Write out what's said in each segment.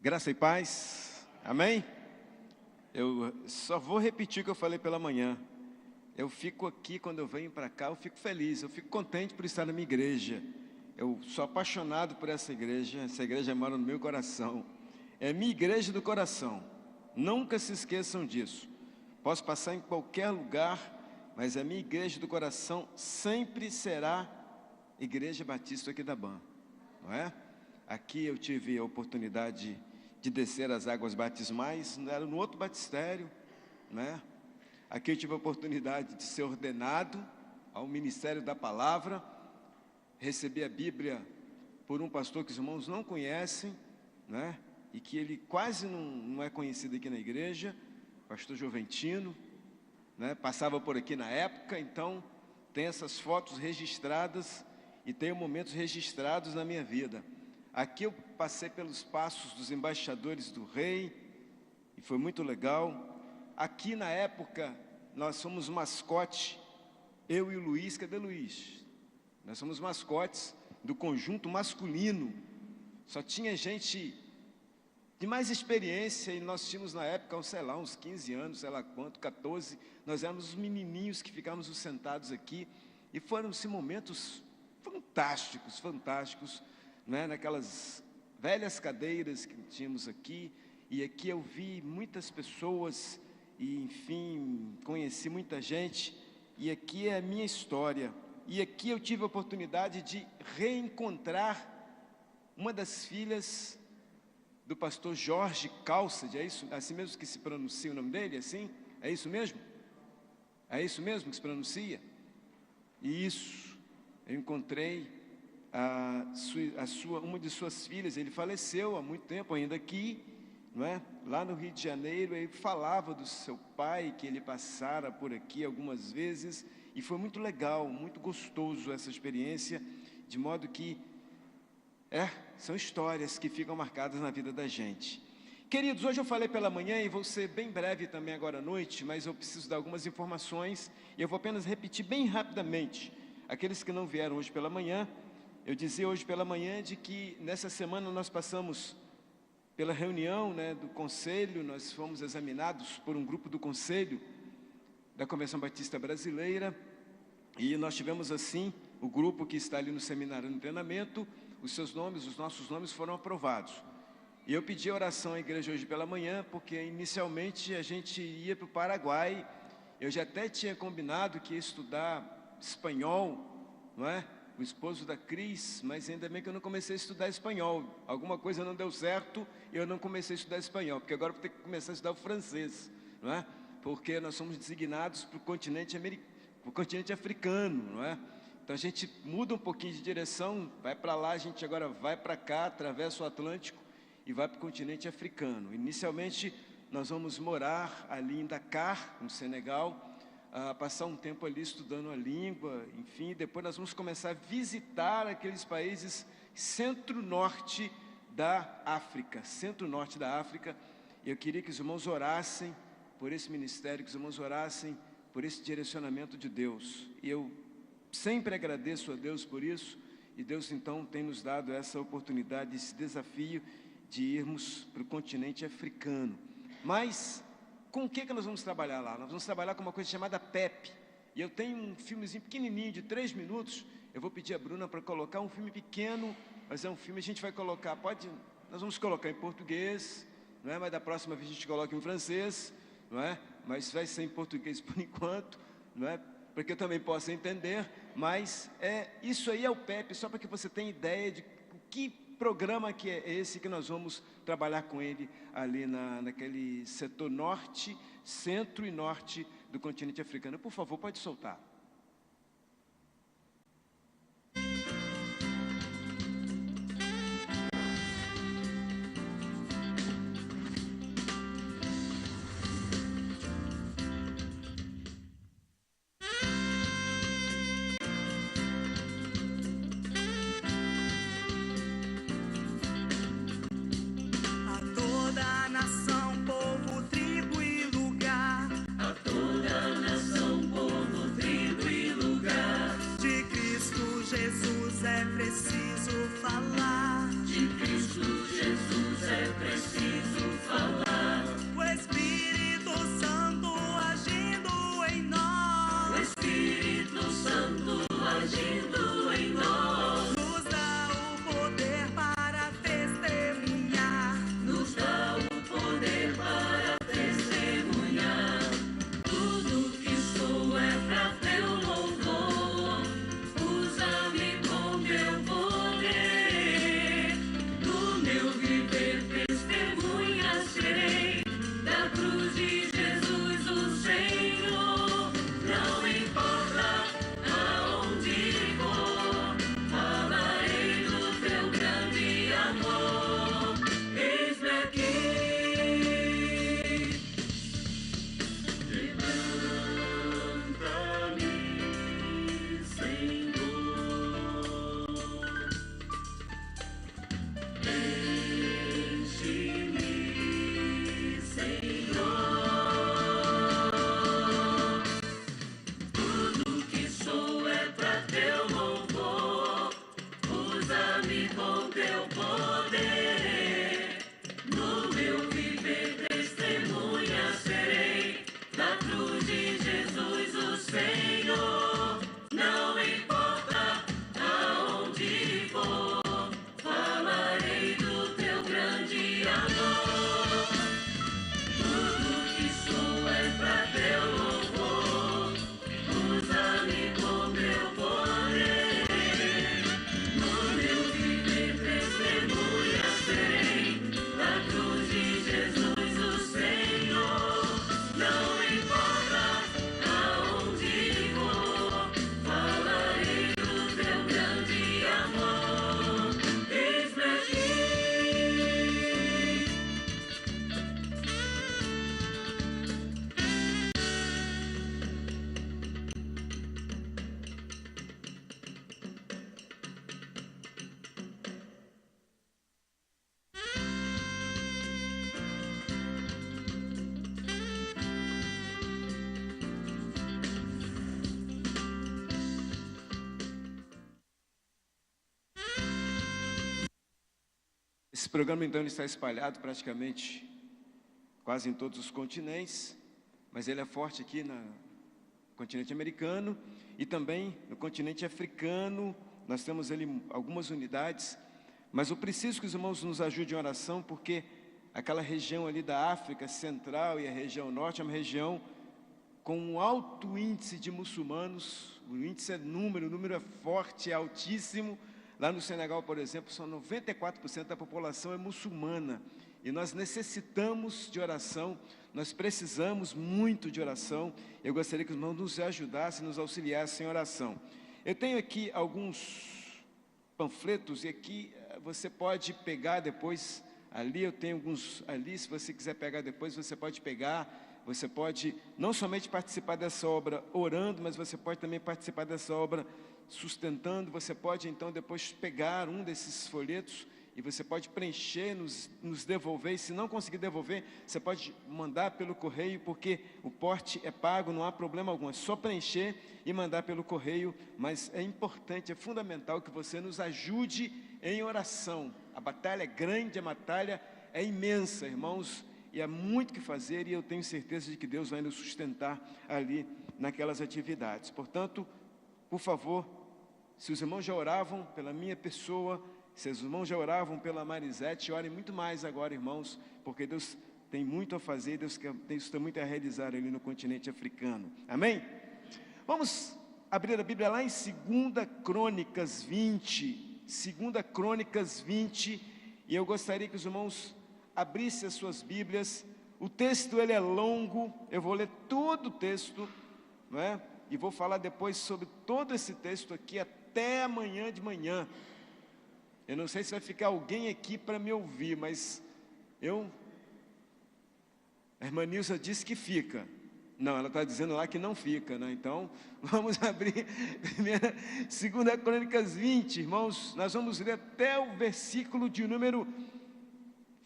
Graça e paz, amém? Eu só vou repetir o que eu falei pela manhã. Eu fico aqui, quando eu venho para cá, eu fico feliz, eu fico contente por estar na minha igreja. Eu sou apaixonado por essa igreja mora no meu coração. É minha igreja do coração, nunca se esqueçam disso. Posso passar em qualquer lugar, mas a minha igreja do coração sempre será Igreja Batista Aquidabã, não é? Aqui eu tive a oportunidade de descer as águas batismais, era no outro batistério, né? Aqui eu tive a oportunidade de ser ordenado ao Ministério da Palavra, recebi a Bíblia por um pastor que os irmãos não conhecem, né? E que ele quase não é conhecido aqui na igreja, pastor Joventino, né? Passava por aqui na época, então tem essas fotos registradas e tenho momentos registrados na minha vida. Aqui eu passei pelos passos dos embaixadores do rei, e foi muito legal. Aqui na época, nós somos mascote, eu e o Luiz, cadê o Luiz? Nós somos mascotes do conjunto masculino, só tinha gente de mais experiência, e nós tínhamos na época, sei lá, uns 15 anos, sei lá quanto, 14, nós éramos os menininhos que ficávamos sentados aqui, e foram-se momentos fantásticos, né, naquelas velhas cadeiras que tínhamos aqui, e aqui eu vi muitas pessoas, e enfim, conheci muita gente, e aqui é a minha história, e aqui eu tive a oportunidade de reencontrar uma das filhas do pastor Jorge Calçade, é isso? Assim mesmo que se pronuncia o nome dele, assim? É isso mesmo? É isso mesmo que se pronuncia? E isso, eu encontrei uma de suas filhas, ele faleceu há muito tempo, ainda aqui, não é? Lá no Rio de Janeiro, ele falava do seu pai, que ele passara por aqui algumas vezes, e foi muito legal, muito gostoso essa experiência, de modo que, são histórias que ficam marcadas na vida da gente. Queridos, hoje eu falei pela manhã, e vou ser bem breve também agora à noite, mas eu preciso dar algumas informações, e eu vou apenas repetir bem rapidamente. Aqueles que não vieram hoje pela manhã, eu dizia hoje pela manhã de que nessa semana nós passamos pela reunião, né, do conselho, nós fomos examinados por um grupo do conselho da Convenção Batista Brasileira, e nós tivemos assim, o grupo que está ali no seminário no treinamento, os nossos nomes foram aprovados. E eu pedi oração à igreja hoje pela manhã, porque inicialmente a gente ia para o Paraguai, eu já até tinha combinado que ia estudar espanhol, não é? O esposo da Cris, mas ainda bem que eu não comecei a estudar espanhol. Alguma coisa não deu certo e eu não comecei a estudar espanhol, porque agora eu vou ter que começar a estudar o francês, não é? Porque nós somos designados para o continente africano, não é? Então a gente muda um pouquinho de direção, vai para lá, a gente agora vai para cá, atravessa o Atlântico e vai para o continente africano. Inicialmente nós vamos morar ali em Dakar, no Senegal, passar um tempo ali estudando a língua, enfim, depois nós vamos começar a visitar aqueles países centro-norte da África, e eu queria que os irmãos orassem por esse ministério, que os irmãos orassem por esse direcionamento de Deus, e eu sempre agradeço a Deus por isso, e Deus então tem nos dado essa oportunidade, esse desafio de irmos para o continente africano. Mas com o que nós vamos trabalhar lá? Nós vamos trabalhar com uma coisa chamada PEP. E eu tenho um filmezinho pequenininho de 3 minutos. Eu vou pedir a Bruna para colocar um filme pequeno, mas é um filme, a gente vai colocar, nós vamos colocar em português, não é? Mas da próxima vez a gente coloca em francês, não é? Mas vai ser em português por enquanto, não é? Para que eu também possa entender, mas isso aí é o PEP, só para que você tenha ideia de o que programa que é esse que nós vamos trabalhar com ele ali naquele setor norte, centro e norte do continente africano. Por favor, pode soltar. Tribo programa, então, ele está espalhado praticamente quase em todos os continentes, mas ele é forte aqui no continente americano e também no continente africano. Nós temos ali algumas unidades, mas eu preciso que os irmãos nos ajudem em oração, porque aquela região ali da África Central e a região norte é uma região com um alto índice de muçulmanos. O índice é o número é forte, é altíssimo. Lá no Senegal, por exemplo, são 94% da população é muçulmana. E nós necessitamos de oração, nós precisamos muito de oração. Eu gostaria que os irmãos nos ajudassem, nos auxiliassem em oração. Eu tenho aqui alguns panfletos, e aqui você pode pegar depois, ali eu tenho alguns, ali se você quiser pegar depois, você pode pegar. Você pode não somente participar dessa obra orando, mas você pode também participar dessa obra sustentando. Você pode então depois pegar um desses folhetos e você pode preencher, nos devolver. E se não conseguir devolver, você pode mandar pelo correio, porque o porte é pago, não há problema algum. É só preencher e mandar pelo correio, mas é importante, é fundamental que você nos ajude em oração. A batalha é grande, a batalha é imensa, irmãos, e há muito que fazer, e eu tenho certeza de que Deus vai nos sustentar ali naquelas atividades. Portanto, por favor, se os irmãos já oravam pela minha pessoa, se os irmãos já oravam pela Marisete, orem muito mais agora, irmãos, porque Deus tem muito a fazer, Deus tem muito a realizar ali no continente africano. Amém? Vamos abrir a Bíblia lá em 2 Crônicas 20, 2 Crônicas 20, e eu gostaria que os irmãos abrissem as suas Bíblias. O texto ele é longo, eu vou ler todo o texto, não é? E vou falar depois sobre todo esse texto aqui até amanhã de manhã. Eu não sei se vai ficar alguém aqui para me ouvir, mas a irmã Nilza disse que fica. Não, ela está dizendo lá que não fica, né? Então, vamos abrir 2 Crônicas 20, irmãos. Nós vamos ler até o versículo de número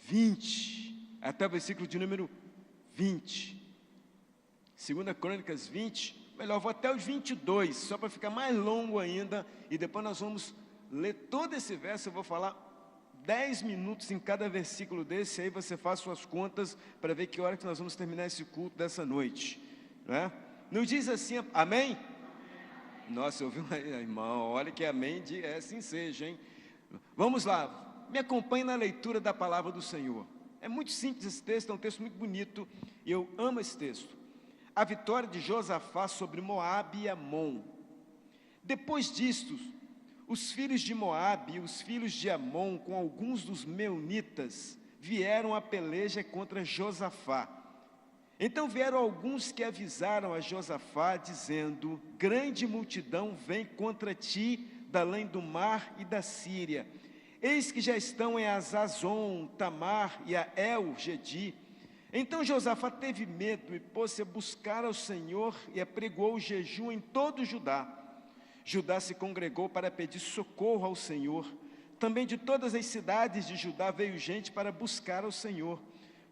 20, até o versículo de número 20. 2 Crônicas 20, melhor, vou até os 22, só para ficar mais longo ainda, e depois nós vamos ler todo esse verso. Eu vou falar 10 minutos em cada versículo desse, aí você faz suas contas para ver que hora que nós vamos terminar esse culto dessa noite, né? Nos diz assim, amém? Nossa, eu ouvi uma irmã, olha que amém, é assim seja, hein? Vamos lá. Me acompanhe na leitura da palavra do Senhor. É muito simples esse texto, é um texto muito bonito, e eu amo esse texto. A vitória de Josafá sobre Moabe e Amon. Depois disto, os filhos de Moabe e os filhos de Amon, com alguns dos meunitas, vieram à peleja contra Josafá. Então vieram alguns que avisaram a Josafá, dizendo: grande multidão vem contra ti da além do mar e da Síria. Eis que já estão em Azazon, Tamar e a El-Gedi. Então Josafá teve medo e pôs-se a buscar ao Senhor e apregoou o jejum em todo Judá. Judá se congregou para pedir socorro ao Senhor. Também de todas as cidades de Judá veio gente para buscar ao Senhor.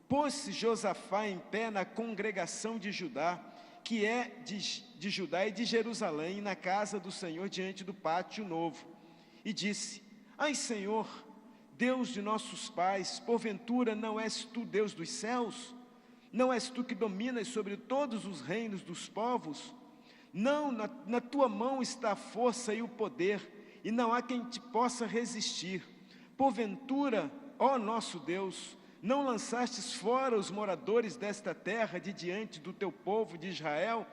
Pôs-se Josafá em pé na congregação de Judá, que é de Judá e de Jerusalém, na casa do Senhor, diante do pátio novo, e disse: ai, Senhor, Deus de nossos pais, porventura não és tu Deus dos céus? Não és tu que dominas sobre todos os reinos dos povos? Não, na tua mão está a força e o poder, e não há quem te possa resistir. Porventura, ó nosso Deus, não lançastes fora os moradores desta terra de diante do teu povo de Israel,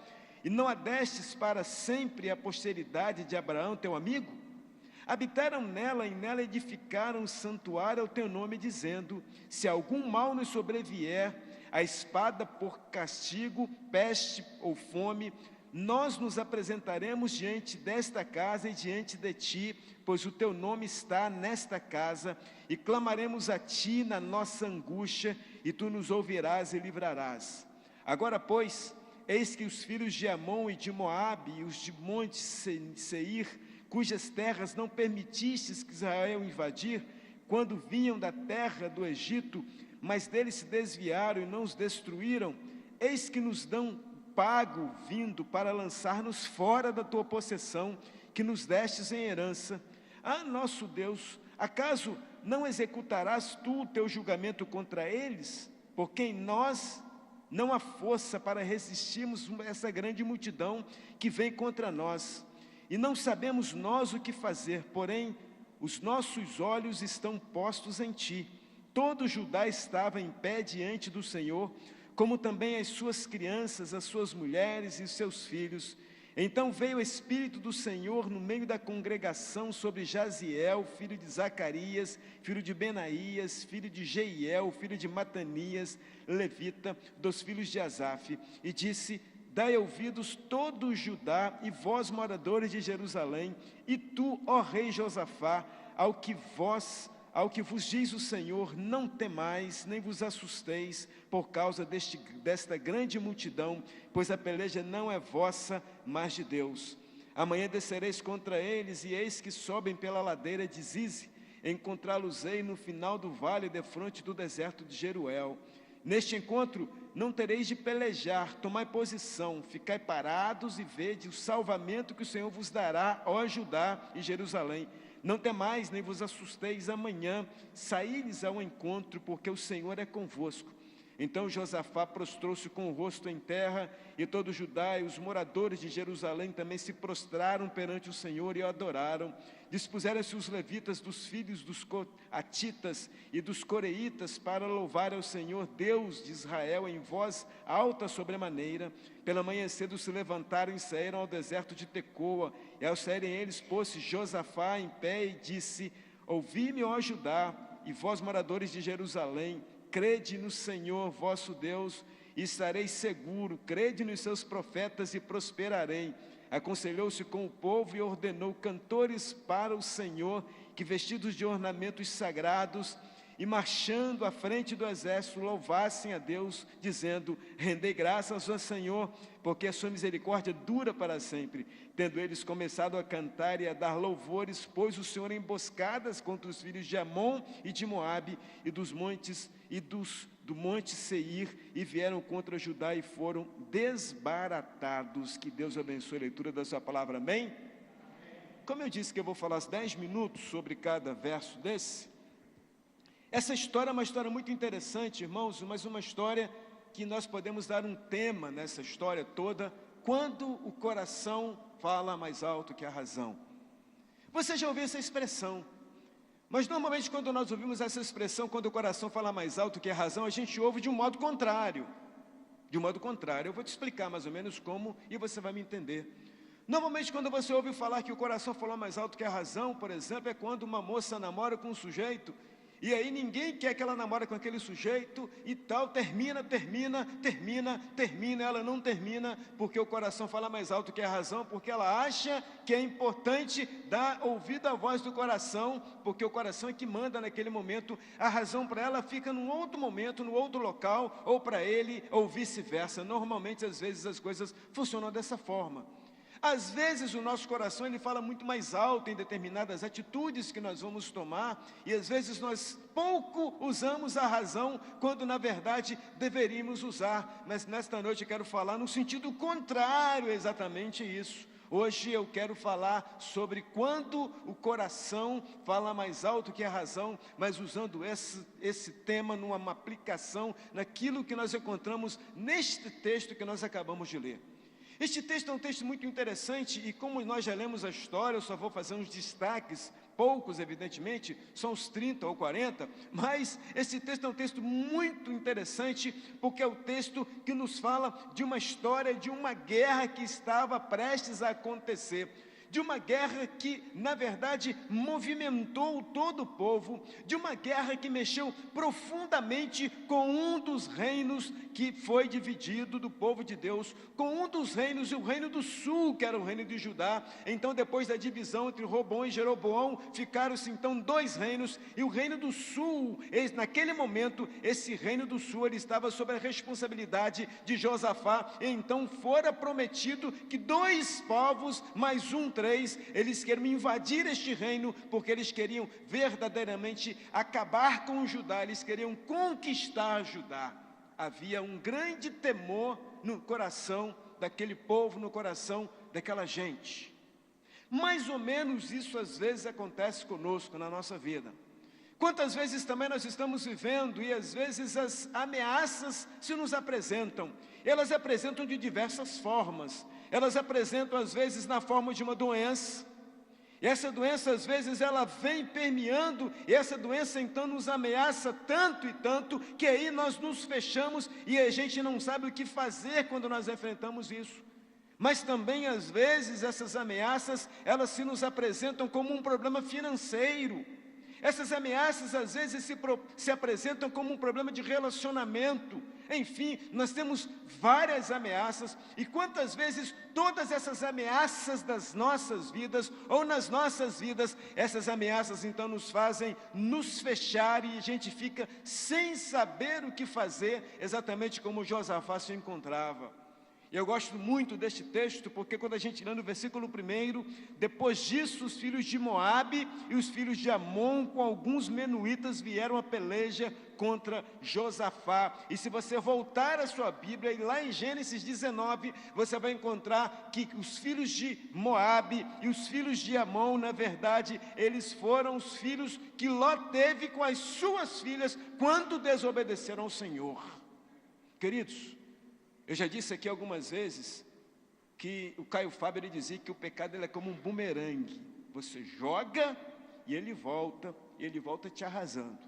e não a destes para sempre a posteridade de Abraão, teu amigo? Habitaram nela, e nela edificaram um santuário ao teu nome, dizendo: se algum mal nos sobrevier, a espada por castigo, peste ou fome, nós nos apresentaremos diante desta casa e diante de ti, pois o teu nome está nesta casa, e clamaremos a ti na nossa angústia, e tu nos ouvirás e livrarás. Agora, pois, eis que os filhos de Amon e de Moabe, e os de monte Seir, cujas terras não permitistes que Israel invadir, quando vinham da terra do Egito, mas deles se desviaram e não os destruíram, eis que nos dão pago vindo para lançar-nos fora da tua possessão, que nos destes em herança. Ah, nosso Deus, acaso não executarás tu o teu julgamento contra eles? Porque em nós não há força para resistirmos essa grande multidão que vem contra nós. E não sabemos nós o que fazer, porém, os nossos olhos estão postos em ti. Todo Judá estava em pé diante do Senhor, como também as suas crianças, as suas mulheres e os seus filhos. Então veio o Espírito do Senhor no meio da congregação sobre Jaziel, filho de Zacarias, filho de Benaías, filho de Jeiel, filho de Matanias, levita, dos filhos de Asaf, e disse: dai ouvidos todo Judá e vós, moradores de Jerusalém, e tu, ó rei Josafá, ao que vos diz o Senhor, não temais, nem vos assusteis por causa desta grande multidão, pois a peleja não é vossa, mas de Deus. Amanhã descereis contra eles, e eis que sobem pela ladeira de Zize, encontrá-los-ei no final do vale, defronte do deserto de Jeruel. Neste encontro não tereis de pelejar, tomai posição, ficai parados e vede o salvamento que o Senhor vos dará, ó Judá e Jerusalém. Não temais, nem vos assusteis, amanhã saí-lhes ao encontro, porque o Senhor é convosco. Então Josafá prostrou-se com o rosto em terra, e todo Judá e os moradores de Jerusalém também se prostraram perante o Senhor e o adoraram. Dispuseram-se os levitas dos filhos dos coatitas e dos coreitas para louvar ao Senhor, Deus de Israel, em voz alta sobremaneira. Pela manhã cedo se levantaram e saíram ao deserto de Tecoa, e ao saírem eles, pôs-se Josafá em pé e disse: ouvi-me, ó Judá, e vós, moradores de Jerusalém, crede no Senhor vosso Deus, e estareis seguro, crede nos seus profetas e prosperarei. Aconselhou-se com o povo e ordenou cantores para o Senhor, que vestidos de ornamentos sagrados, e marchando à frente do exército, louvassem a Deus, dizendo: rendei graças ao Senhor, porque a sua misericórdia dura para sempre. Tendo eles começado a cantar e a dar louvores, pôs o Senhor emboscadas contra os filhos de Amon e de Moabe, e dos montes e do monte Seir, e vieram contra Judá e foram desbaratados. Que Deus abençoe a leitura da sua palavra, amém? Como eu disse que eu vou falar 10 minutos sobre cada verso desse, essa história é uma história muito interessante, irmãos, mas uma história que nós podemos dar um tema nessa história toda: quando o coração fala mais alto que a razão. Você já ouviu essa expressão? Mas normalmente quando nós ouvimos essa expressão, quando o coração fala mais alto que a razão, a gente ouve de um modo contrário. De um modo contrário, eu vou te explicar mais ou menos como e você vai me entender. Normalmente quando você ouve falar que o coração fala mais alto que a razão, por exemplo, é quando uma moça namora com um sujeito, e aí ninguém quer que ela namore com aquele sujeito e tal, termina, ela não termina, porque o coração fala mais alto que a razão, porque ela acha que é importante dar ouvido à voz do coração, porque o coração é que manda naquele momento, a razão para ela fica num outro momento, no outro local, ou para ele, ou vice-versa. Normalmente, às vezes, as coisas funcionam dessa forma. Às vezes o nosso coração ele fala muito mais alto em determinadas atitudes que nós vamos tomar, e às vezes nós pouco usamos a razão, quando na verdade deveríamos usar. Mas nesta noite eu quero falar no sentido contrário, exatamente isso. Hoje eu quero falar sobre quando o coração fala mais alto que a razão, mas usando esse tema numa aplicação naquilo que nós encontramos neste texto que nós acabamos de ler. Este texto é um texto muito interessante, e como nós já lemos a história, eu só vou fazer uns destaques, poucos evidentemente, são uns 30 ou 40, mas esse texto é um texto muito interessante, porque é o texto que nos fala de uma história, de uma guerra que estava prestes a acontecer, de uma guerra que, na verdade, movimentou todo o povo, de uma guerra que mexeu profundamente com um dos reinos que foi dividido do povo de Deus, com um dos reinos, o reino do sul, que era o reino de Judá. Então, depois da divisão entre Roboão e Jeroboão, ficaram-se então 2 reinos, e o reino do sul, naquele momento, esse reino do sul, ele estava sob a responsabilidade de Josafá, e então fora prometido que 2 povos, mais 3, eles queriam invadir este reino, porque eles queriam verdadeiramente acabar com Judá, eles queriam conquistar Judá. Havia um grande temor no coração daquele povo, no coração daquela gente. Mais ou menos isso às vezes acontece conosco na nossa vida. Quantas vezes também nós estamos vivendo e às vezes as ameaças se nos apresentam. Elas apresentam de diversas formas. Elas apresentam às vezes na forma de uma doença. E essa doença às vezes ela vem permeando, e essa doença então nos ameaça tanto e tanto, que aí nós nos fechamos e a gente não sabe o que fazer quando nós enfrentamos isso. Mas também às vezes essas ameaças, elas se nos apresentam como um problema financeiro. Essas ameaças às vezes se apresentam como um problema de relacionamento. Enfim, nós temos várias ameaças, e quantas vezes todas essas ameaças das nossas vidas, ou nas nossas vidas, essas ameaças então nos fazem nos fechar, e a gente fica sem saber o que fazer, exatamente como Josafá se encontrava. Eu gosto muito deste texto, porque quando a gente lê no versículo 1, depois disso os filhos de Moabe e os filhos de Amon, com alguns menuítas, vieram a peleja contra Josafá. E se você voltar a sua Bíblia, e lá em Gênesis 19, você vai encontrar que os filhos de Moabe e os filhos de Amon, na verdade, eles foram os filhos que Ló teve com as suas filhas, quando desobedeceram ao Senhor. Queridos, eu já disse aqui algumas vezes que o Caio Fábio ele dizia que o pecado ele é como um bumerangue. Você joga e ele volta te arrasando.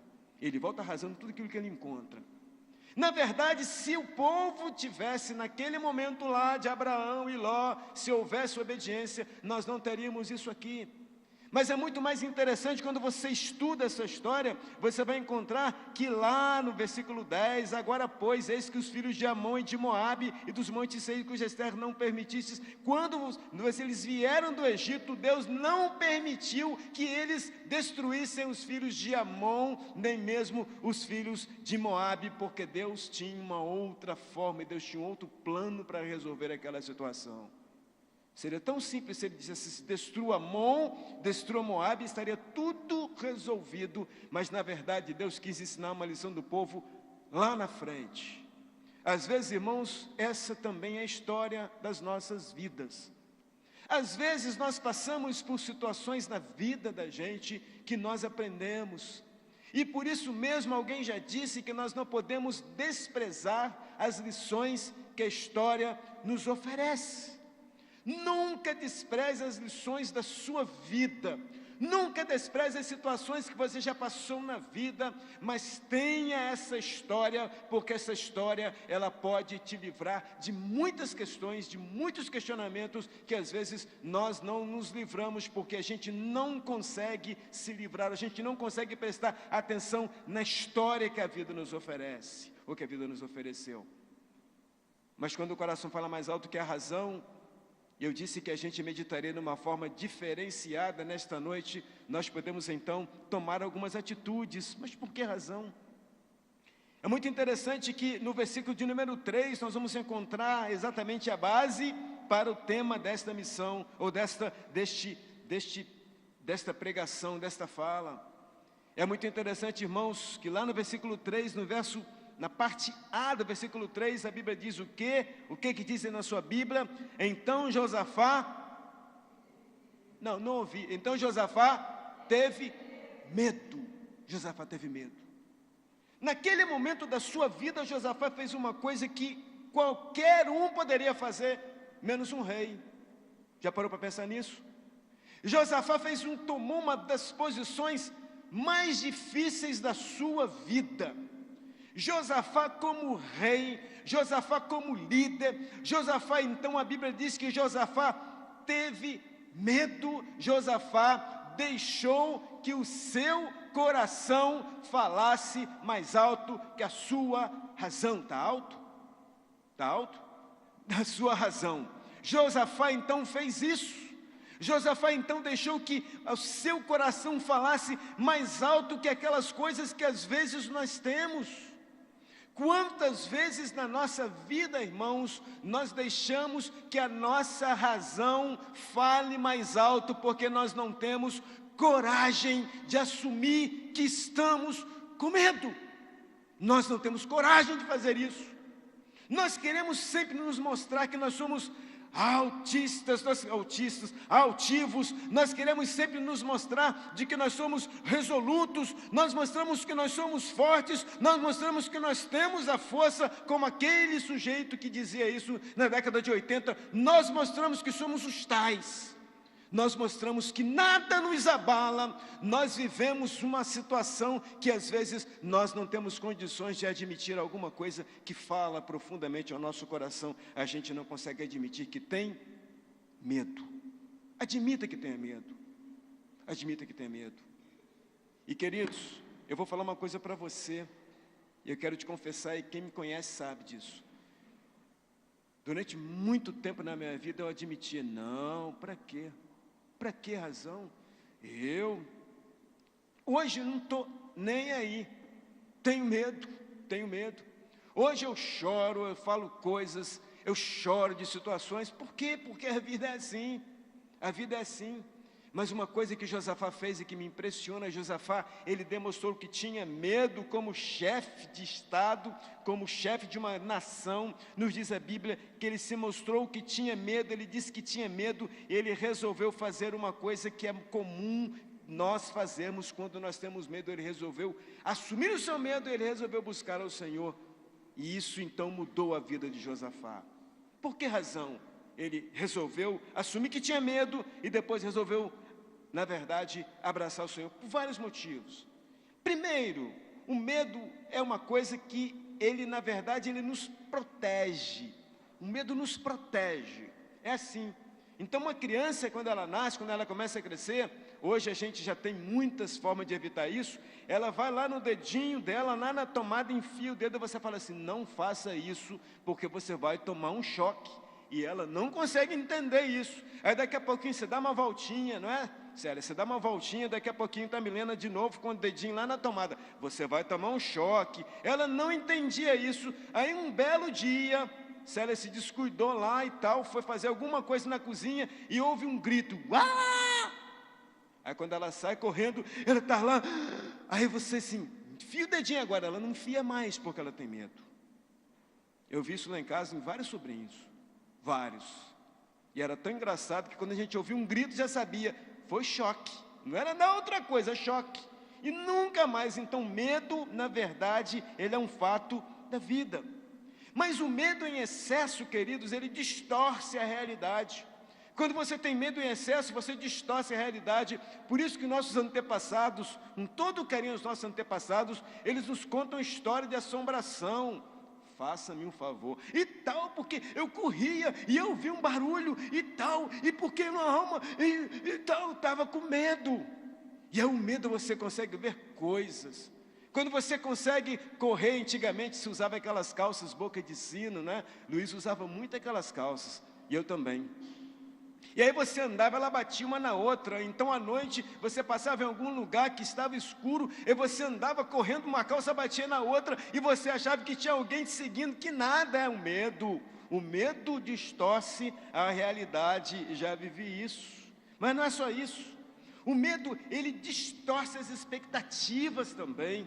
Ele volta arrasando tudo aquilo que ele encontra. Na verdade, se o povo tivesse naquele momento lá de Abraão e Ló, se houvesse obediência, nós não teríamos isso aqui. Mas é muito mais interessante quando você estuda essa história, você vai encontrar que lá no versículo 10, agora pois, eis que os filhos de Amon e de Moabe e dos montes Seir, cujas terras não permitistes, quando eles vieram do Egito, Deus não permitiu que eles destruíssem os filhos de Amon, nem mesmo os filhos de Moabe, porque Deus tinha uma outra forma, e Deus tinha um outro plano para resolver aquela situação. Seria tão simples se ele dissesse, destrua Amon, destrua Moabe, estaria tudo resolvido. Mas na verdade Deus quis ensinar uma lição do povo lá na frente. Às vezes, irmãos, essa também é a história das nossas vidas. Às vezes nós passamos por situações na vida da gente que nós aprendemos. E por isso mesmo alguém já disse que nós não podemos desprezar as lições que a história nos oferece. Nunca despreze as lições da sua vida. Nunca despreze as situações que você já passou na vida, mas tenha essa história, porque essa história, ela pode te livrar de muitas questões, de muitos questionamentos, que às vezes nós não nos livramos, porque a gente não consegue se livrar, a gente não consegue prestar atenção na história que a vida nos oferece, ou que a vida nos ofereceu. Mas quando o coração fala mais alto que a razão, eu disse que a gente meditaria numa forma diferenciada nesta noite, nós podemos então tomar algumas atitudes, mas por que razão? É muito interessante que no versículo de número 3, nós vamos encontrar exatamente a base para o tema desta missão, ou desta pregação, desta fala. É muito interessante, irmãos, que lá no versículo 3, na parte A do versículo 3, a Bíblia diz o quê? O que diz na sua Bíblia? Então Josafá, não ouvi, então Josafá teve medo. Josafá teve medo. Naquele momento da sua vida, Josafá fez uma coisa que qualquer um poderia fazer, menos um rei. Já parou para pensar nisso? Josafá tomou uma das posições mais difíceis da sua vida. Josafá como rei, Josafá como líder, Josafá, então a Bíblia diz que Josafá teve medo, Josafá deixou que o seu coração falasse mais alto que a sua razão. Está alto? Está alto? Da sua razão. Josafá então fez isso. Josafá então deixou que o seu coração falasse mais alto que aquelas coisas que às vezes nós temos. Quantas vezes na nossa vida, irmãos, nós deixamos que a nossa razão fale mais alto, porque nós não temos coragem de assumir que estamos com medo. Nós não temos coragem de fazer isso. Nós queremos sempre nos mostrar que nós somos altivos, nós queremos sempre nos mostrar de que nós somos resolutos, nós mostramos que nós somos fortes, nós mostramos que nós temos a força, como aquele sujeito que dizia isso na década de 80, nós mostramos que somos os tais. Nós mostramos que nada nos abala, nós vivemos uma situação que às vezes nós não temos condições de admitir alguma coisa que fala profundamente ao nosso coração, a gente não consegue admitir que tem medo. Admita que tenha medo, admita que tenha medo. E queridos, eu vou falar uma coisa para você, e eu quero te confessar, e quem me conhece sabe disso. Durante muito tempo na minha vida eu admitia, não, para quê? Para que razão? Hoje não estou nem aí, tenho medo. Hoje eu choro, eu falo coisas, eu choro de situações, por quê? Porque a vida é assim. Mas uma coisa que Josafá fez e que me impressiona, Josafá, ele demonstrou que tinha medo como chefe de Estado, como chefe de uma nação. Nos diz a Bíblia que ele se mostrou que tinha medo, ele disse que tinha medo, ele resolveu fazer uma coisa que é comum nós fazermos quando nós temos medo. Ele resolveu assumir o seu medo, ele resolveu buscar ao Senhor. E isso então mudou a vida de Josafá. Por que razão? Ele resolveu assumir que tinha medo e depois resolveu, na verdade, abraçar o Senhor, por vários motivos. Primeiro, o medo é uma coisa que ele, na verdade, ele nos protege. O medo nos protege, é assim. Então uma criança, quando ela nasce, quando ela começa a crescer, hoje a gente já tem muitas formas de evitar isso, ela vai lá no dedinho dela, lá na tomada, enfia o dedo e você fala assim, não faça isso, porque você vai tomar um choque. E ela não consegue entender isso. Aí daqui a pouquinho você dá uma voltinha, não é? Sério, você dá uma voltinha, daqui a pouquinho está a Milena de novo com o dedinho lá na tomada. Você vai tomar um choque. Ela não entendia isso. Aí um belo dia, Célia se descuidou lá e tal, foi fazer alguma coisa na cozinha e houve um grito. Ah! Aí quando ela sai correndo, ela está lá. Aí você assim, enfia o dedinho agora. Ela não enfia mais porque ela tem medo. Eu vi isso lá em casa em vários sobrinhos. Vários. E era tão engraçado que quando a gente ouvia um grito já sabia, foi choque. Não era não outra coisa, choque. E nunca mais, então medo, na verdade, ele é um fato da vida. Mas o medo em excesso, queridos, ele distorce a realidade. Quando você tem medo em excesso, você distorce a realidade. Por isso que nossos antepassados, com todo o carinho aos nossos antepassados, eles nos contam história de assombração. Faça-me um favor, e tal, porque eu corria, e eu vi um barulho, e tal, e porque uma alma, e tal, estava com medo, e é o medo você consegue ver coisas, quando você consegue correr, antigamente se usava aquelas calças boca de sino, né, Luiz usava muito aquelas calças, e eu também, e aí você andava, ela batia uma na outra, então à noite você passava em algum lugar que estava escuro, e você andava correndo, uma calça batia na outra, e você achava que tinha alguém te seguindo, que nada é o medo distorce a realidade, já vivi isso, mas não é só isso, o medo ele distorce as expectativas também,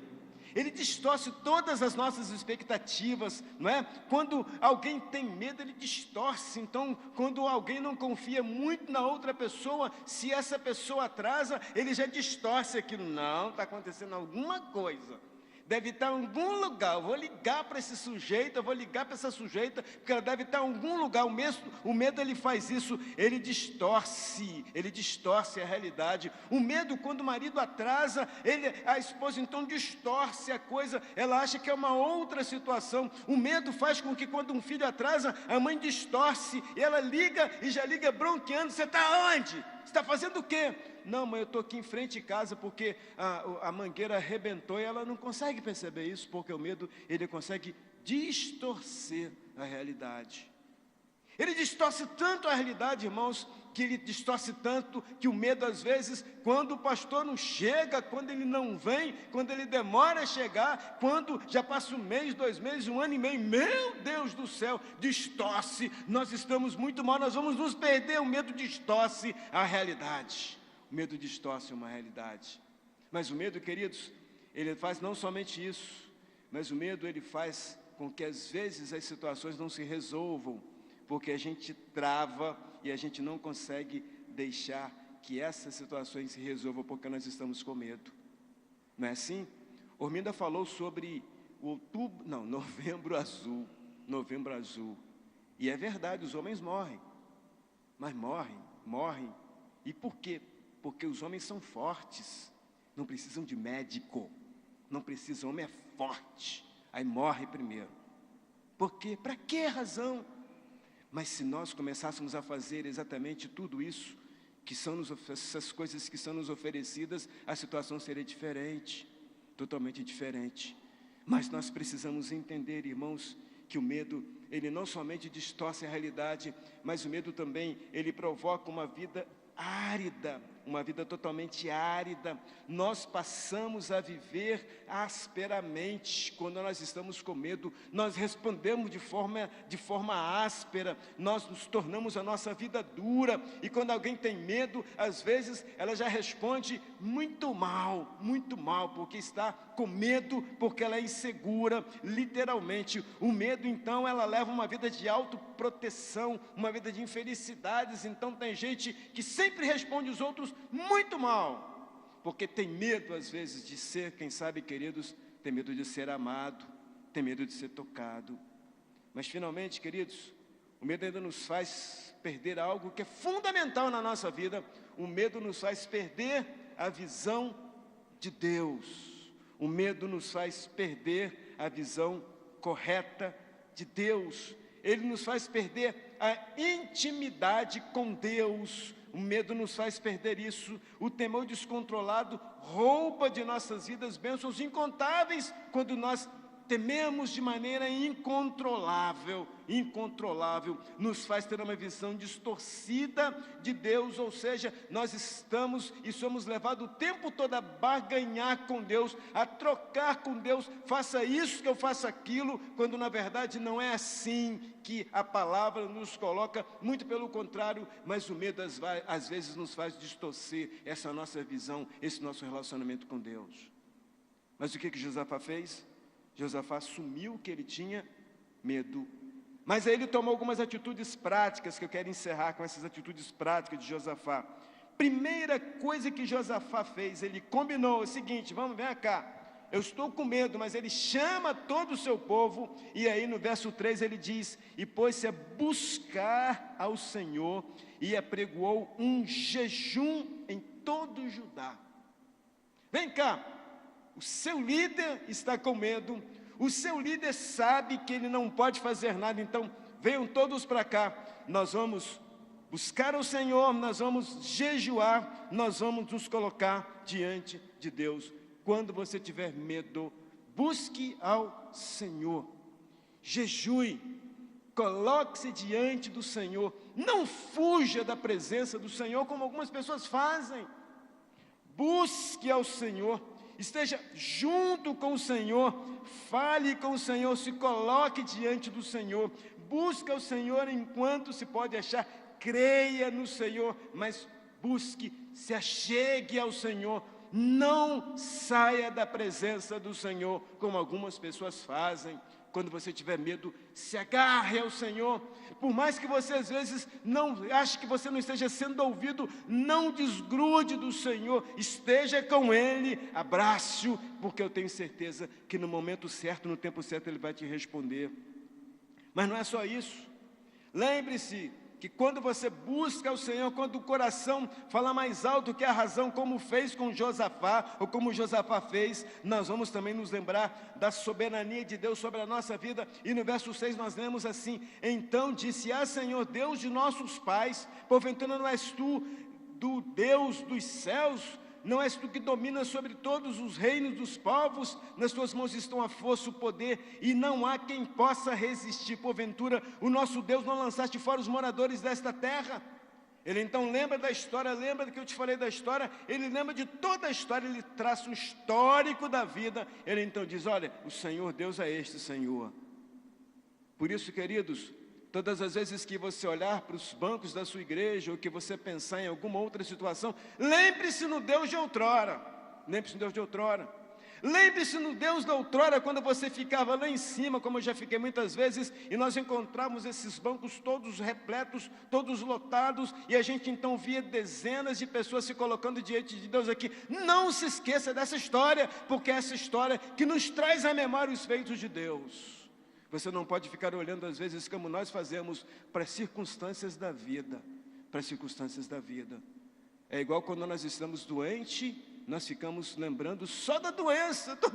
ele distorce todas as nossas expectativas, não é? Quando alguém tem medo, ele distorce. Então, quando alguém não confia muito na outra pessoa, se essa pessoa atrasa, ele já distorce aquilo. Não, está acontecendo alguma coisa. Deve estar em algum lugar, eu vou ligar para esse sujeito, eu vou ligar para essa sujeita, porque ela deve estar em algum lugar. O medo ele faz isso, ele distorce a realidade. O medo, quando o marido atrasa, a esposa então distorce a coisa, ela acha que é uma outra situação. O medo faz com que quando um filho atrasa, a mãe distorce, e ela liga e já liga bronqueando, você está onde? Você está fazendo o quê? Não, mãe, eu estou aqui em frente de casa porque a mangueira arrebentou e ela não consegue perceber isso, porque o medo, ele consegue distorcer a realidade. Ele distorce tanto a realidade, irmãos, que ele distorce tanto que o medo, às vezes, quando o pastor não chega, quando ele não vem, quando ele demora a chegar, quando já passa um mês, 2 meses, 1 ano e meio, meu Deus do céu, distorce, nós estamos muito mal, nós vamos nos perder, o medo distorce a realidade. O medo distorce uma realidade. Mas o medo, queridos, ele faz não somente isso, mas o medo ele faz com que às vezes as situações não se resolvam, porque a gente trava e a gente não consegue deixar que essas situações se resolvam porque nós estamos com medo. Não é assim? Orminda falou sobre o novembro azul. Novembro azul. E é verdade, os homens morrem. Mas morrem. E por quê? Porque os homens são fortes. Não precisam de médico. Não precisam, o homem é forte. Aí morre primeiro. Por quê? Para que razão? Mas se nós começássemos a fazer exatamente tudo isso, essas coisas que são nos oferecidas, a situação seria diferente. Totalmente diferente. Mas nós precisamos entender, irmãos, que o medo, ele não somente distorce a realidade, mas o medo também, ele provoca uma vida árida, uma vida totalmente árida. Nós passamos a viver asperamente quando nós estamos com medo. Nós respondemos de forma áspera. Nós nos tornamos a nossa vida dura. E quando alguém tem medo, às vezes ela já responde muito mal, porque está com medo, porque ela é insegura, literalmente. O medo, então, ela leva uma vida de autoproteção, uma vida de infelicidades. Então tem gente que sempre responde os outros muito mal, porque tem medo às vezes de ser, quem sabe, queridos, tem medo de ser amado, tem medo de ser tocado. Mas finalmente, queridos, o medo ainda nos faz perder algo que é fundamental na nossa vida. O medo nos faz perder a visão de Deus. O medo nos faz perder a visão correta de Deus. Ele nos faz perder a intimidade com Deus. O medo nos faz perder isso. O temor descontrolado rouba de nossas vidas bênçãos incontáveis quando nós tememos de maneira incontrolável, nos faz ter uma visão distorcida de Deus, ou seja, nós estamos e somos levados o tempo todo a barganhar com Deus, a trocar com Deus, faça isso que eu faça aquilo, quando na verdade não é assim que a palavra nos coloca, muito pelo contrário, mas o medo às vezes nos faz distorcer essa nossa visão, esse nosso relacionamento com Deus. Mas o que Josafá fez? Josafá assumiu que ele tinha medo, mas aí ele tomou algumas atitudes práticas, que eu quero encerrar com essas atitudes práticas de Josafá. Primeira coisa que Josafá fez, ele combinou o seguinte: vem cá, eu estou com medo, mas ele chama todo o seu povo, e aí no verso 3 ele diz: e pôs-se a buscar ao Senhor, e apregoou um jejum em todo o Judá. Vem cá, o seu líder está com medo, o seu líder sabe que ele não pode fazer nada, então venham todos para cá, nós vamos buscar o Senhor, nós vamos jejuar, nós vamos nos colocar diante de Deus. Quando você tiver medo, busque ao Senhor, jejue, coloque-se diante do Senhor, não fuja da presença do Senhor como algumas pessoas fazem. Busque ao Senhor, esteja junto com o Senhor, fale com o Senhor, se coloque diante do Senhor, busque ao Senhor enquanto se pode achar, creia no Senhor, mas busque, se achegue ao Senhor, não saia da presença do Senhor, como algumas pessoas fazem. Quando você tiver medo, se agarre ao Senhor, por mais que você às vezes não ache que você não esteja sendo ouvido, não desgrude do Senhor, esteja com Ele, abrace-o, porque eu tenho certeza que no momento certo, no tempo certo, Ele vai te responder. Mas não é só isso, lembre-se que quando você busca o Senhor, quando o coração fala mais alto que a razão, como fez com Josafá, ou como Josafá fez, nós vamos também nos lembrar da soberania de Deus sobre a nossa vida, e no verso 6 nós lemos assim: então disse: Senhor, Deus de nossos pais, porventura não és tu do Deus dos céus? Não és tu que dominas sobre todos os reinos dos povos? Nas tuas mãos estão a força, o poder, e não há quem possa resistir. Porventura, o nosso Deus não lançaste fora os moradores desta terra? Ele então lembra da história, lembra que eu te falei da história, ele lembra de toda a história, ele traça um histórico da vida. Ele então diz: olha, o Senhor Deus é este Senhor. Por isso, queridos, todas as vezes que você olhar para os bancos da sua igreja, ou que você pensar em alguma outra situação, lembre-se no Deus de outrora. Lembre-se no Deus de outrora. Lembre-se no Deus da outrora, quando você ficava lá em cima, como eu já fiquei muitas vezes, e nós encontrávamos esses bancos todos repletos, todos lotados, e a gente então via dezenas de pessoas se colocando diante de Deus aqui. Não se esqueça dessa história, porque é essa história que nos traz à memória os feitos de Deus. Você não pode ficar olhando às vezes como nós fazemos para as circunstâncias da vida, para as circunstâncias da vida. É igual quando nós estamos doentes, nós ficamos lembrando só da doença. Estou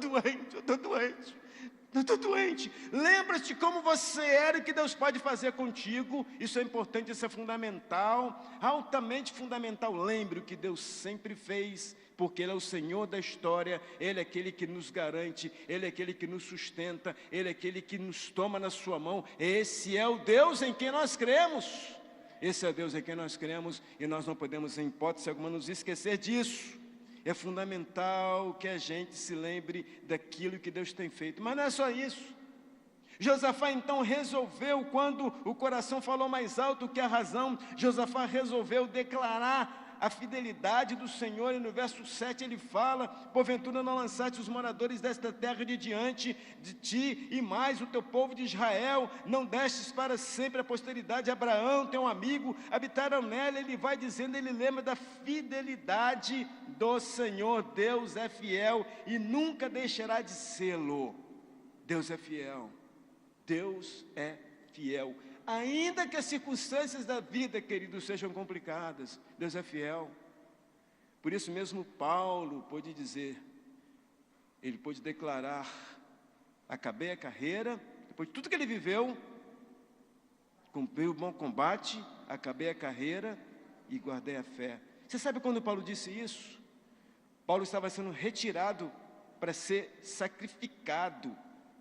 doente. Lembra-te como você era e o que Deus pode fazer contigo. Isso é importante, isso é fundamental, altamente fundamental. Lembre o que Deus sempre fez, porque Ele é o Senhor da história, Ele é aquele que nos garante, Ele é aquele que nos sustenta, Ele é aquele que nos toma na sua mão. Esse é o Deus em quem nós cremos. Esse é o Deus em quem nós cremos, e nós não podemos, em hipótese alguma, nos esquecer disso. É fundamental que a gente se lembre daquilo que Deus tem feito. Mas não é só isso. Josafá então resolveu, quando o coração falou mais alto que a razão, Josafá resolveu declarar a fidelidade do Senhor. E no verso 7 ele fala: porventura não lançaste os moradores desta terra de diante de ti, e mais o teu povo de Israel, não destes para sempre a posteridade de Abraão, teu amigo, habitaram nela. Ele vai dizendo, ele lembra da fidelidade do Senhor. Deus é fiel e nunca deixará de sê-lo. Deus é fiel, Deus é fiel. Ainda que as circunstâncias da vida, queridos, sejam complicadas, Deus é fiel. Por isso mesmo Paulo pôde dizer, ele pôde declarar: acabei a carreira, depois de tudo que ele viveu, cumpri o bom combate, acabei a carreira e guardei a fé. Você sabe quando Paulo disse isso? Paulo estava sendo retirado para ser sacrificado.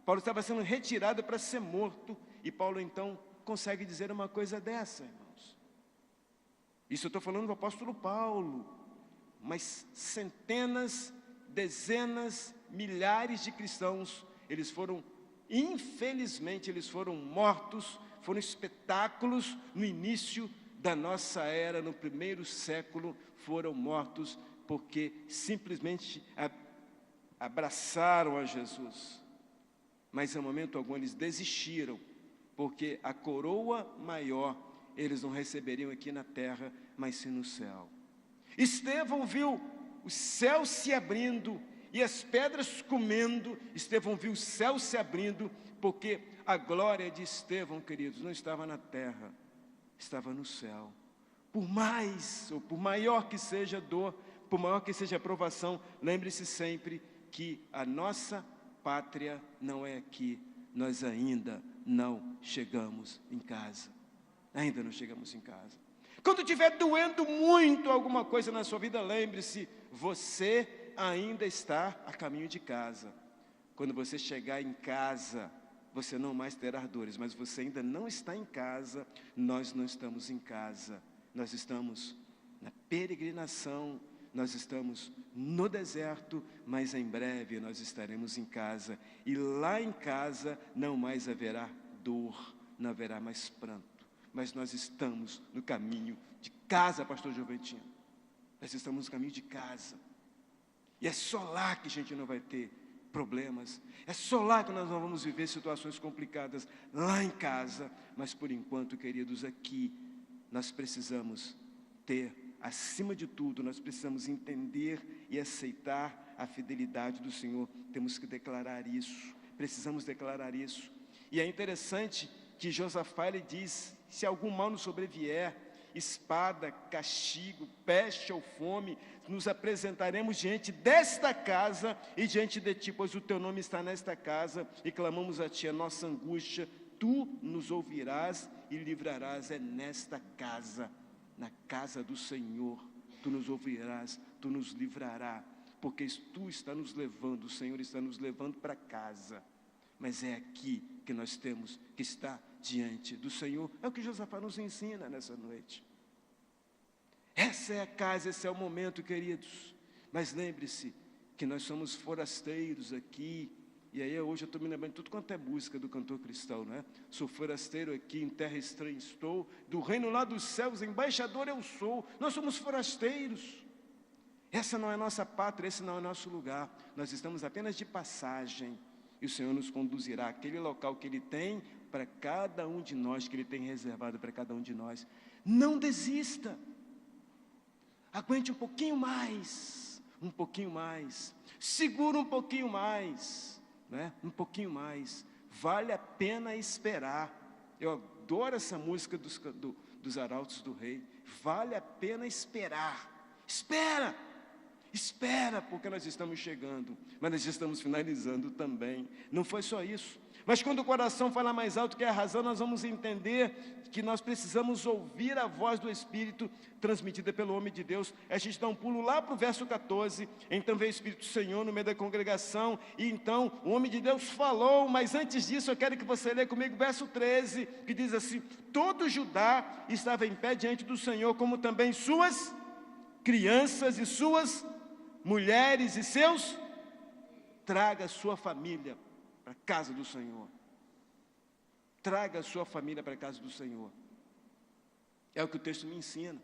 Paulo estava sendo retirado para ser morto. E Paulo então consegue dizer uma coisa dessa, irmãos. Isso eu estou falando do apóstolo Paulo. Mas centenas, dezenas, milhares de cristãos, eles foram, infelizmente, eles foram mortos, foram espetáculos no início da nossa era, no primeiro século, foram mortos porque simplesmente abraçaram a Jesus. Mas em momento algum eles desistiram, porque a coroa maior eles não receberiam aqui na terra, mas sim no céu. Estevão viu o céu se abrindo e as pedras comendo. Estevão viu o céu se abrindo, porque a glória de Estevão, queridos, não estava na terra, estava no céu. Por mais, ou por maior que seja a dor, por maior que seja a provação, lembre-se sempre que a nossa pátria não é aqui. Nós ainda não chegamos em casa. Ainda não chegamos em casa. Quando estiver doendo muito alguma coisa na sua vida, lembre-se, você ainda está a caminho de casa. Quando você chegar em casa, você não mais terá dores, mas você ainda não está em casa. Nós não estamos em casa. Nós estamos na peregrinação, nós estamos no deserto, mas em breve nós estaremos em casa. E lá em casa não mais haverá dor, não haverá mais pranto. Mas nós estamos no caminho de casa, pastor Juventino. Nós estamos no caminho de casa. E é só lá que a gente não vai ter problemas. É só lá que nós não vamos viver situações complicadas, lá em casa. Mas por enquanto, queridos, aqui nós precisamos ter, acima de tudo, nós precisamos entender e aceitar a fidelidade do Senhor. Temos que declarar isso. Precisamos declarar isso. E é interessante que Josafá, ele diz: se algum mal nos sobrevier, espada, castigo, peste ou fome, nos apresentaremos diante desta casa e diante de ti, pois o teu nome está nesta casa, e clamamos a ti a nossa angústia. Tu nos ouvirás e livrarás. É nesta casa, na casa do Senhor, tu nos ouvirás, tu nos livrarás, porque tu está nos levando, o Senhor está nos levando para casa. Mas é aqui que nós temos que estar diante do Senhor. É o que Josafá nos ensina nessa noite. Essa é a casa, esse é o momento, queridos. Mas lembre-se que nós somos forasteiros aqui. E aí hoje eu estou me lembrando de tudo quanto é música do cantor cristão, né? Sou forasteiro aqui, em terra estranha estou, do reino lá dos céus, embaixador eu sou. Nós somos forasteiros. Essa não é nossa pátria, esse não é nosso lugar. Nós estamos apenas de passagem. E o Senhor nos conduzirá àquele local que Ele tem para cada um de nós, que Ele tem reservado para cada um de nós. Não desista. Aguente um pouquinho mais. Um pouquinho mais. Segura um pouquinho mais. Né? Um pouquinho mais. Vale a pena esperar. Eu adoro essa música dos Arautos do Rei. Vale a pena esperar. Espera! Espera, porque nós estamos chegando, mas nós estamos finalizando também. Não foi só isso. Mas quando o coração fala mais alto que a razão, nós vamos entender que nós precisamos ouvir a voz do Espírito transmitida pelo homem de Deus. A gente dá um pulo lá para o verso 14. Então veio o Espírito do Senhor no meio da congregação, e então o homem de Deus falou. Mas antes disso eu quero que você leia comigo o verso 13, que diz assim: todo Judá estava em pé diante do Senhor, como também suas crianças e suas mulheres e seus. Traga a sua família para a casa do Senhor. Traga a sua família para a casa do Senhor. É o que o texto me ensina.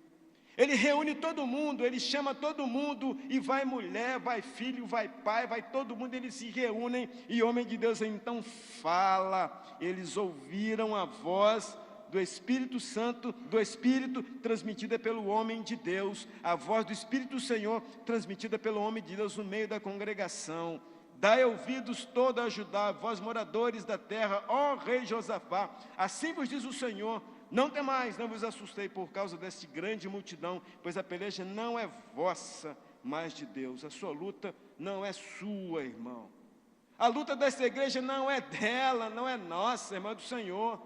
Ele reúne todo mundo, ele chama todo mundo, e vai mulher, vai filho, vai pai, vai todo mundo, eles se reúnem, e o homem de Deus então fala. Eles ouviram a voz do Espírito Santo, do Espírito transmitida pelo homem de Deus, a voz do Espírito do Senhor transmitida pelo homem de Deus no meio da congregação. Dai ouvidos toda a Judá, vós moradores da terra, ó rei Josafá, assim vos diz o Senhor: não temais, não vos assustei por causa desta grande multidão, pois a peleja não é vossa, mas de Deus. A sua luta não é sua, irmão. A luta desta igreja não é dela, não é nossa, irmão, é do Senhor.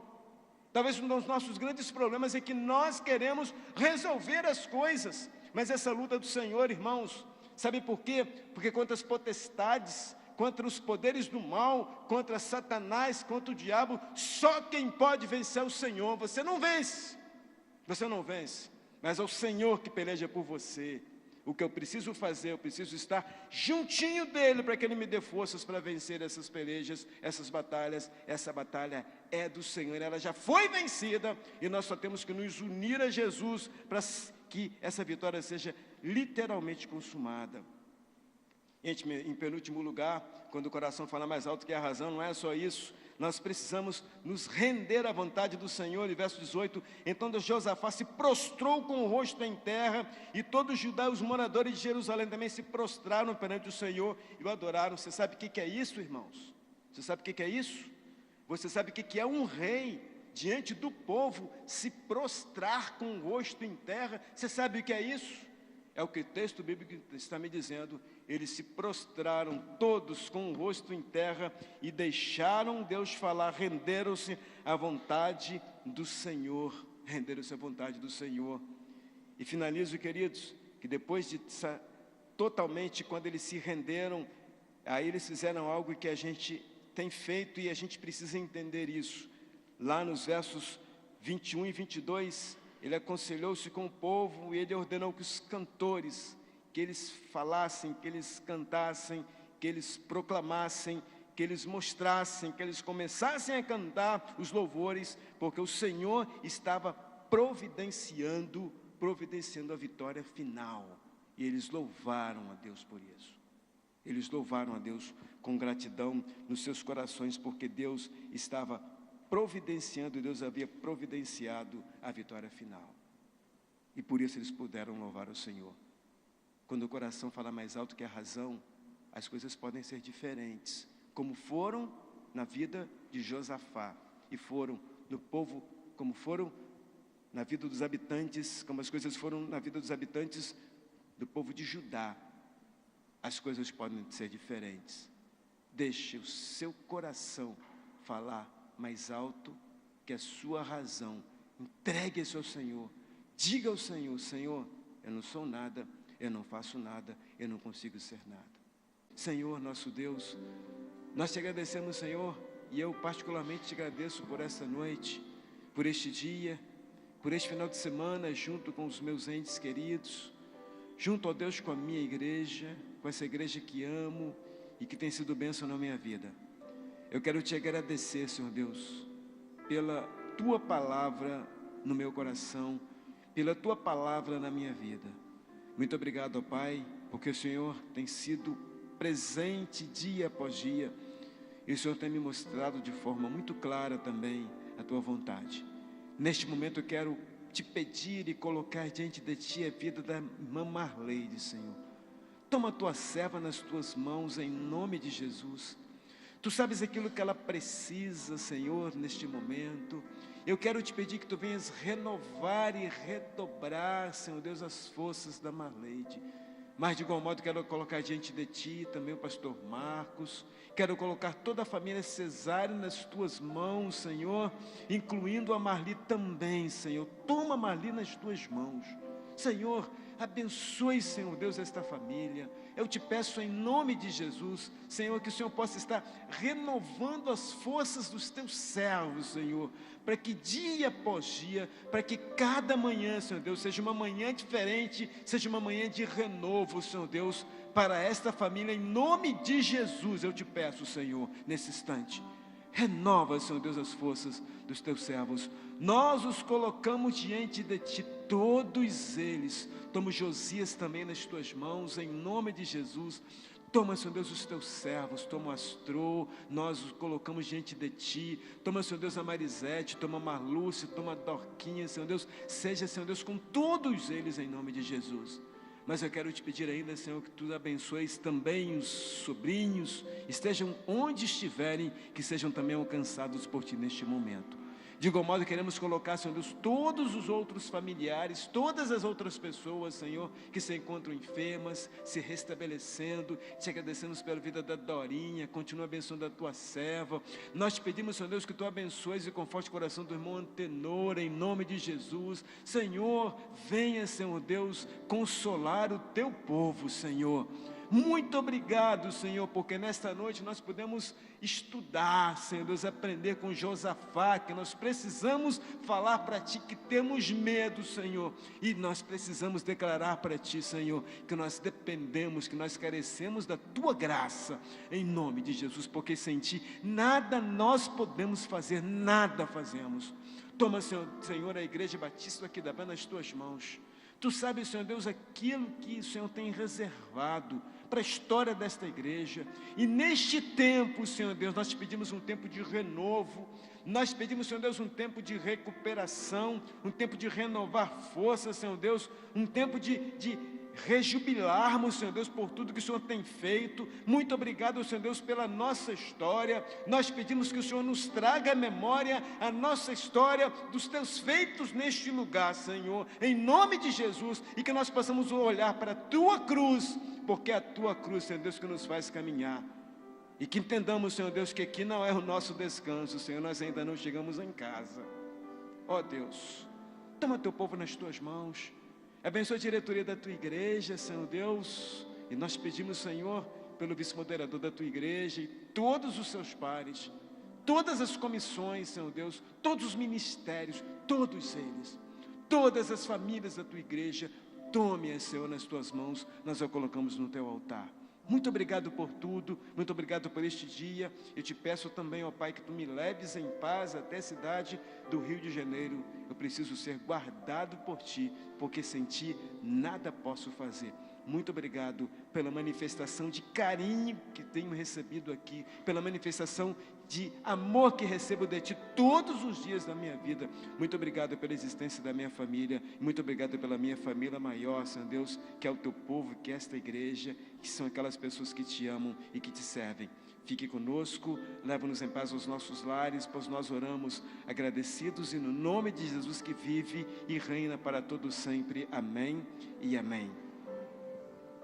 Talvez um dos nossos grandes problemas é que nós queremos resolver as coisas, mas essa luta é do Senhor, irmãos. Sabe por quê? Porque contra as potestades, contra os poderes do mal, contra Satanás, contra o diabo, só quem pode vencer é o Senhor. Você não vence, mas é o Senhor que peleja por você. O que eu preciso fazer, eu preciso estar juntinho dele para que ele me dê forças para vencer essas pelejas, essas batalhas. Essa batalha é do Senhor, ela já foi vencida, e nós só temos que nos unir a Jesus para que essa vitória seja literalmente consumada. Gente, em penúltimo lugar, quando o coração fala mais alto que a razão, não é só isso. Nós precisamos nos render à vontade do Senhor. E verso 18: então Josafá se prostrou com o rosto em terra, e todos os judeus, os moradores de Jerusalém também se prostraram perante o Senhor e o adoraram. Você sabe o que é isso, irmãos? Você sabe o que é isso? Você sabe o que é um rei diante do povo se prostrar com o rosto em terra? Você sabe o que é isso? É o que o texto bíblico está me dizendo. Eles se prostraram todos com o rosto em terra e deixaram Deus falar, renderam-se à vontade do Senhor. Renderam-se à vontade do Senhor. E finalizo, queridos, que depois de totalmente, quando eles se renderam, aí eles fizeram algo que a gente tem feito e a gente precisa entender isso. Lá nos versos 21 e 22, ele aconselhou-se com o povo e ele ordenou que os cantores, que eles falassem, que eles cantassem, que eles proclamassem, que eles mostrassem, que eles começassem a cantar os louvores, porque o Senhor estava providenciando a vitória final. E eles louvaram a Deus por isso. Eles louvaram a Deus com gratidão nos seus corações, porque Deus estava providenciando, Deus havia providenciado a vitória final. E por isso eles puderam louvar o Senhor. Quando o coração fala mais alto que a razão, as coisas podem ser diferentes, como foram na vida de Josafá, e foram no povo, como foram na vida dos habitantes, como as coisas foram na vida dos habitantes do povo de Judá. As coisas podem ser diferentes. Deixe o seu coração falar mais alto que a sua razão. Entregue isso ao Senhor. Diga ao Senhor: Senhor, eu não sou nada, eu não faço nada, eu não consigo ser nada. Senhor, nosso Deus, nós te agradecemos, Senhor, e eu particularmente te agradeço por essa noite, por este dia, por este final de semana, junto com os meus entes queridos, junto, ó Deus, com a minha igreja, com essa igreja que amo e que tem sido bênção na minha vida. Eu quero te agradecer, Senhor Deus, pela tua palavra no meu coração, pela tua palavra na minha vida. Muito obrigado, ó Pai, porque o Senhor tem sido presente dia após dia, e o Senhor tem me mostrado de forma muito clara também a tua vontade. Neste momento eu quero te pedir e colocar diante de ti a vida da irmã Marleide, Senhor. Toma a tua serva nas tuas mãos, em nome de Jesus. Tu sabes aquilo que ela precisa, Senhor, neste momento. Eu quero te pedir que tu venhas renovar e redobrar, Senhor Deus, as forças da Marleide. Mas de igual modo quero colocar diante de ti também o pastor Marcos. Quero colocar toda a família Cesário nas tuas mãos, Senhor, incluindo a Marli também, Senhor. Toma a Marli nas tuas mãos, Senhor. Abençoe, Senhor Deus, esta família. Eu te peço em nome de Jesus, Senhor, que o Senhor possa estar renovando as forças dos teus servos, Senhor, para que dia após dia, para que cada manhã, Senhor Deus, seja uma manhã diferente, seja uma manhã de renovo, Senhor Deus, para esta família, em nome de Jesus, eu te peço, Senhor, nesse instante. Renova, Senhor Deus, as forças dos teus servos. Nós os colocamos diante de ti, todos eles. Toma Josias também nas tuas mãos, em nome de Jesus. Toma, Senhor Deus, os teus servos. Toma o Astro, nós os colocamos diante de ti. Toma, Senhor Deus, a Marisete. Toma a Marlúcia, toma a Dorquinha, Senhor Deus. Seja, Senhor Deus, com todos eles, em nome de Jesus. Mas eu quero te pedir ainda, Senhor, que tu abençoes também os sobrinhos, estejam onde estiverem, que sejam também alcançados por ti neste momento. De igual modo, queremos colocar, Senhor Deus, todos os outros familiares, todas as outras pessoas, Senhor, que se encontram enfermas, se restabelecendo. Te agradecemos pela vida da Dorinha, continua abençoando a tua serva. Nós te pedimos, Senhor Deus, que tu abençoes e conforte o coração do irmão Antenor, em nome de Jesus. Senhor, venha, Senhor Deus, consolar o teu povo, Senhor. Muito obrigado, Senhor, porque nesta noite nós podemos estudar, Senhor Deus, aprender com Josafá, que nós precisamos falar para Ti que temos medo, Senhor, e nós precisamos declarar para Ti, Senhor, que nós dependemos, que nós carecemos da Tua graça, em nome de Jesus, porque sem Ti nada nós podemos fazer, nada fazemos. Toma, Senhor, a Igreja Batista aqui da Banda nas Tuas mãos. Tu sabes, Senhor Deus, aquilo que o Senhor tem reservado para a história desta igreja. E neste tempo, Senhor Deus, nós te pedimos um tempo de renovo. Nós pedimos, Senhor Deus, um tempo de recuperação, um tempo de renovar forças, Senhor Deus, um tempo de rejubilarmos, Senhor Deus, por tudo que o Senhor tem feito. Muito obrigado, Senhor Deus, pela nossa história. Nós pedimos que o Senhor nos traga à memória a nossa história dos teus feitos neste lugar, Senhor, em nome de Jesus, e que nós possamos olhar para a tua cruz, porque é a tua cruz, Senhor Deus, que nos faz caminhar. E que entendamos, Senhor Deus, que aqui não é o nosso descanso, Senhor, nós ainda não chegamos em casa. Ó Deus, toma teu povo nas tuas mãos. Abençoa a diretoria da tua igreja, Senhor Deus, e nós pedimos, Senhor, pelo vice-moderador da tua igreja e todos os seus pares, todas as comissões, Senhor Deus, todos os ministérios, todos eles, todas as famílias da tua igreja, tome-as, Senhor, nas tuas mãos, nós a colocamos no teu altar. Muito obrigado por tudo, muito obrigado por este dia. Eu te peço também, ó Pai, que tu me leves em paz até a cidade do Rio de Janeiro. Eu preciso ser guardado por ti, porque sem ti nada posso fazer. Muito obrigado pela manifestação de carinho que tenho recebido aqui, pela manifestação de amor que recebo de ti todos os dias da minha vida. Muito obrigado pela existência da minha família, muito obrigado pela minha família maior, Senhor Deus, que é o teu povo, que é esta igreja, que são aquelas pessoas que te amam e que te servem. Fique conosco, leva-nos em paz aos nossos lares, pois nós oramos agradecidos e no nome de Jesus que vive e reina para todo sempre. Amém e amém.